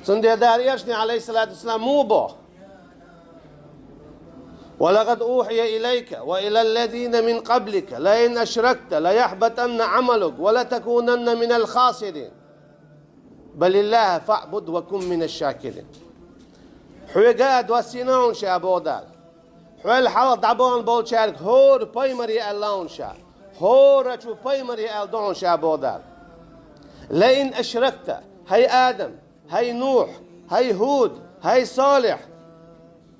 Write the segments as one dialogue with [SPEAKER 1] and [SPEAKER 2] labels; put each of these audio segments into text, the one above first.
[SPEAKER 1] سندي داريشني عليه الصلاة والسلام موبو ولقد أوحي إليك وإلى الذين من قبلك لئن أشركت ليحبطن عملك ولتكونن من الخاسرين بل الله فاعبد وكن من الشاكرين. حويقات وسينون شا بودال حويل حال دعبون بول شارك هور بايمري اللون شا هور أشو بايمري الدون شا بودال. لئن أشركت هاي آدم هاي نوح هاي هود هاي صالح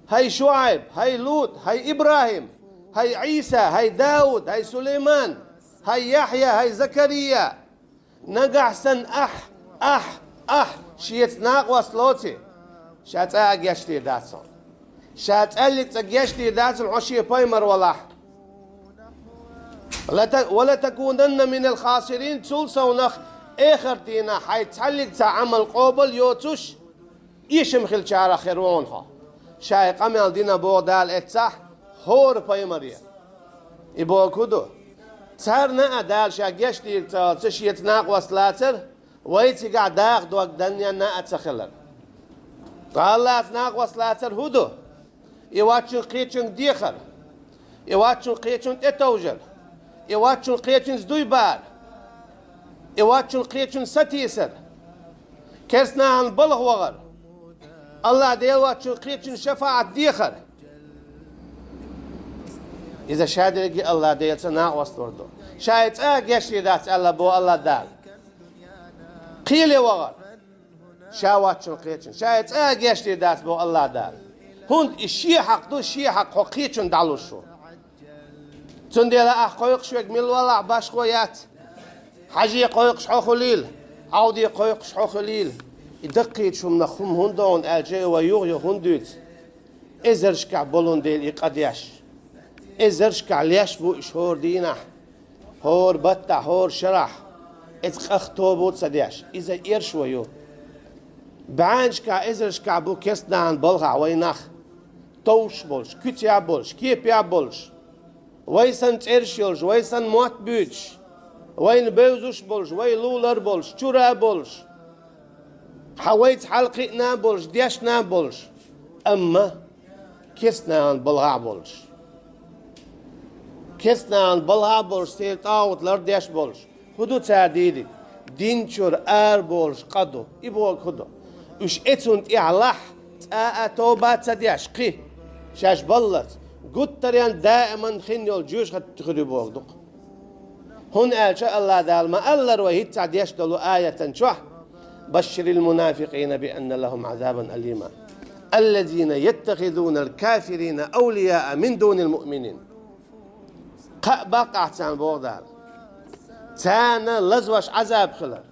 [SPEAKER 1] هاي شعيب هاي لوط هاي إبراهيم هاي عيسى هاي داود هاي سليمان هاي يحيى هاي زكريا نقع سن أح شيت ناق وصلوتي شات أجيشتي داتسون شات ألك تجيشتي داتسون عشية بايمر ولاح ولا تكونن من الخاسرين تولسو نخ آخر دينا حيتحلق تعمل قبل يوتش يشمخل شارع خيرونها شاي قمل دينا بودال اتسح هور بايمريا يبو كدو تهرنا أدال شاقيش دير تشيت ناق وصلاتر ويتي قاعد داق دوك دنيا نا أتخلر قالات ناق وصلاتر هدو يواتشن قيتشن ديخر يواتشن قيتشن تتوجر يواتشن قيتشن زدويبار يواتشن قيتشن ستيسر كرسنا عن بلغ وغر الله ديواتشن قيتشن شفاعة ديخر إذا شادرقي الله ديلت ناق وصلوردو شايت يشري دات الله بو الله دال قيلي وغر شاواتشن قيتشن شايت يشري دات بو الله دال هند الشي حق دو الشي حق قيتشن دالو شو تنديلا قويق شوك ميل والله باش قويات حاجي قويق شحو خليل عودي قويق شحو خليل يدقيت شو منخم هندون الجي ويغيو هندوت ازرشكع بولون ديل يقديش ازرشكع ليش بو اشهور دينا هور بطع هور شرح اتخختو بوت سديش اذا ايرش ويو بعانشكع ازرشكع بو كسنا عن بلغع وينخ توش بولش كتيا بولش كيبيا بولش ويسن تيرشيلش ويسن موت بيتش وين بيوزوش بولش وين لولر بولش چورا بولش حويت حلقنا بولش ديشنا بولش اما كسنا عن بلغع بولش كسنا عن بلغع بولش سيرت اوت لر ديش بولش خدو تعديدي دينشور بولش قدو يبو خدو اش اتسونت اعلح توبات سديش قي شاش بلت قلت تريان دائما خنيو الجيوش تخدو بوغدق هون شاء الله دال ما ألر وهيت تعديش دلو آية شوح بشر المنافقين بأن لهم عذابا أليما الذين يتخذون الكافرين أولياء من دون المؤمنين بقع تان بوغدال تانا لزوش عذاب خلر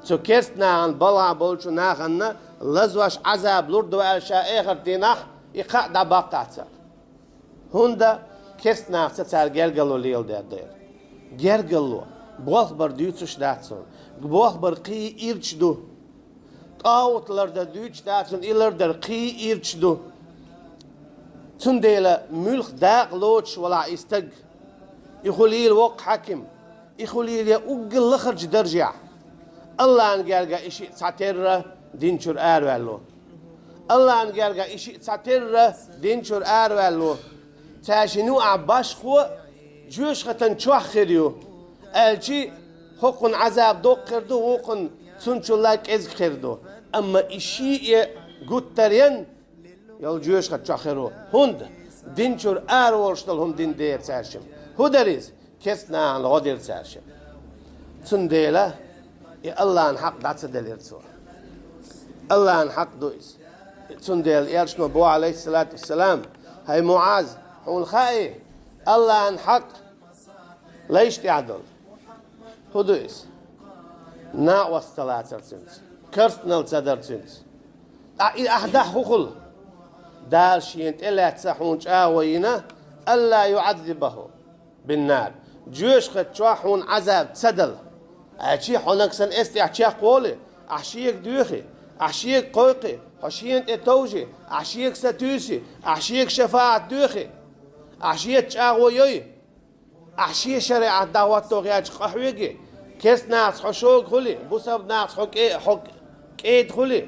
[SPEAKER 1] تو كيستنا عن بلع بولشو ناخنا لزوش عذاب لردو ألشاء آخر ديناخ يقع دا بقع تان هوندا كيستنا ستار جرجلو ليل دير جرجلو بوخ بر ديوتش داتسون بوخ بر قي إيرش دو قاوتلر دا ديوتش داتسون إلر در قي إيرش دو تنديلا ملخ داق لوتش ولا استج يخليل وق حكم يخليل يأجل لخرج درجع الله أن جرجا إشي ساتر دينشور أروالو الله أن جرجا إشي ساتر دينشور أروالو تاشنو عباش خو جوش ختن شوح خيريو الجي حقن عذاب دوق خردو وقن سنشو لايك إز خردو أما إشي قترين يال جوش خت شوح خيرو هند دينشور أروالشتل هم دين دير ساشم هو دريز كسنا عن غدير ساشم سنديلا الله أن حق دعت دليل سو الله أن حق دويس سنديل يرشنا بو عليه الصلاة والسلام هاي معاذ هو الخائي الله أن حق ليش تعدل هدويس نا والصلاة سنس كرسنا الصدر سنس أحدا حقل دال شينت إلا تسحون شاوينا ألا يعذبه بالنار جوش خدشواحون عذاب تسدل أشي حنك سن أشي قولي أشيك دوخي أشيك قوقي أشيك إتوجي أشيك ستوسي أشيك شفاعة دوخي أشيك شاويوي أشيك شريعة دعوة توغياج قحويجي كيس ناس حشوق خلي بوسب ناس حق ادخلي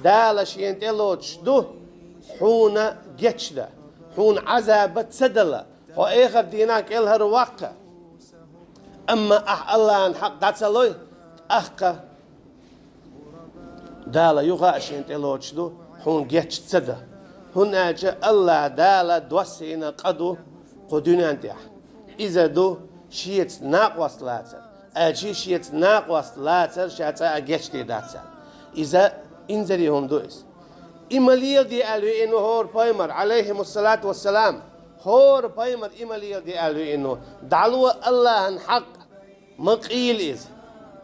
[SPEAKER 1] دالش ينتلوش دو حونا جتشدا حون عذاب سدلا هو اخر ديناك الهر واقع اما الله ان حق داتسلوي اخك دالا يغاش ينتلوش دو حون جتش سدا هنا جاء الله دالا دوسينا قدو قدون انتح اذا دو شيت ناقوس لاتر اجي شيت ناقوس لاتر شاتا اجتي داتسل اذا انزليهم دوس إماليل دي ألو إنه هور بايمر عليهم الصلاة والسلام هور بايمر إماليل دي ألو إنه دعوة الله عن حق ما قيل إز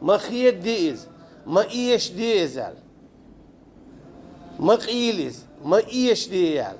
[SPEAKER 1] ما خيد دي إز ما إيش دي إزال ما قيل إز ما إيش دي إزال